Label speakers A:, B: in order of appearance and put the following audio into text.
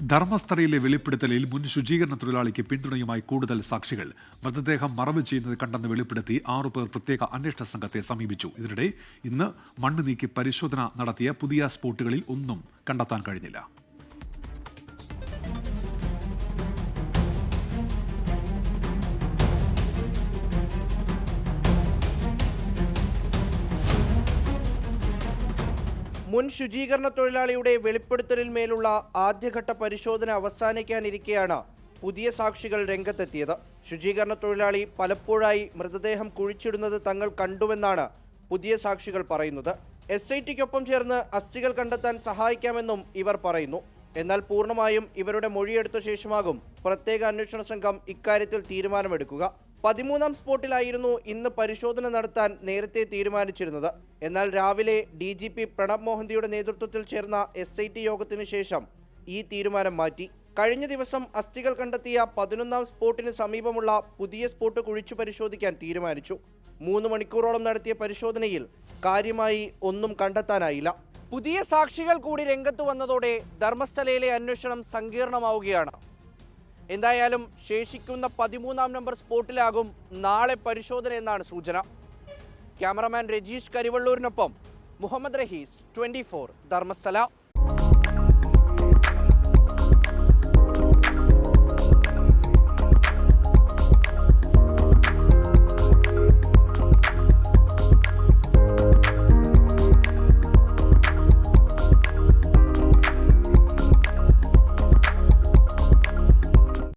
A: ധർമ്മസ്ഥലയിലെ വെളിപ്പെടുത്തലിൽ മുൻ ശുചീകരണ തൊഴിലാളിക്ക് പിന്തുണയുമായി കൂടുതൽ സാക്ഷികൾ. മൃതദേഹം മറവ് ചെയ്യുന്നത് കണ്ടെന്ന് വെളിപ്പെടുത്തി 6 പേർ പ്രത്യേക അന്വേഷണ സംഘത്തെ സമീപിച്ചു. ഇതിനിടെ ഇന്ന് മണ്ണ് നീക്കി പരിശോധന നടത്തിയ പുതിയ സ്പോട്ടുകളിൽ ഒന്നും കണ്ടെത്താൻ കഴിഞ്ഞില്ല.
B: മുൻ ശുചീകരണ തൊഴിലാളിയുടെ വെളിപ്പെടുത്തലിന്മേലുള്ള ആദ്യഘട്ട പരിശോധന അവസാനിക്കാനിരിക്കെയാണ് പുതിയ സാക്ഷികൾ രംഗത്തെത്തിയത്. ശുചീകരണ തൊഴിലാളി പലപ്പോഴായി മൃതദേഹം കുഴിച്ചിടുന്നത് തങ്ങൾ കണ്ടുവെന്നാണ് പുതിയ സാക്ഷികൾ പറയുന്നത്. SITക്കൊപ്പം ചേർന്ന് അസ്ഥികൾ കണ്ടെത്താൻ സഹായിക്കാമെന്നും ഇവർ പറയുന്നു. എന്നാൽ പൂർണ്ണമായും ഇവരുടെ മൊഴിയെടുത്ത ശേഷമാകും പ്രത്യേക അന്വേഷണ സംഘം ഇക്കാര്യത്തിൽ തീരുമാനമെടുക്കുക. 13ാം സ്പോട്ടിലായിരുന്നു ഇന്ന് പരിശോധന നടത്താൻ നേരത്തെ തീരുമാനിച്ചിരുന്നത്. എന്നാൽ രാവിലെ DGP പ്രണബ് മോഹന്തിയുടെ നേതൃത്വത്തിൽ ചേർന്ന SIT യോഗത്തിന് ശേഷം ഈ തീരുമാനം മാറ്റി. കഴിഞ്ഞ ദിവസം അസ്ഥികൾ കണ്ടെത്തിയ 11ാം സ്പോട്ടിന് സമീപമുള്ള പുതിയ സ്പോട്ട് കുഴിച്ചു പരിശോധിക്കാൻ തീരുമാനിച്ചു. 3 മണിക്കൂറോളം നടത്തിയ പരിശോധനയിൽ കാര്യമായി ഒന്നും കണ്ടെത്താനായില്ല. പുതിയ സാക്ഷികൾ കൂടി രംഗത്ത് വന്നതോടെ ധർമ്മസ്ഥലയിലെ അന്വേഷണം സങ്കീർണമാവുകയാണ്. എന്തായാലും ശേഷിക്കുന്ന 13ാം നമ്പർ സ്പോട്ടിലാകും നാളെ പരിശോധന എന്നാണ് സൂചന. ക്യാമറമാൻ രജീഷ് കരിവള്ളൂരിനൊപ്പം മുഹമ്മദ് റഹീസ്, 24 ധർമ്മസ്ഥല.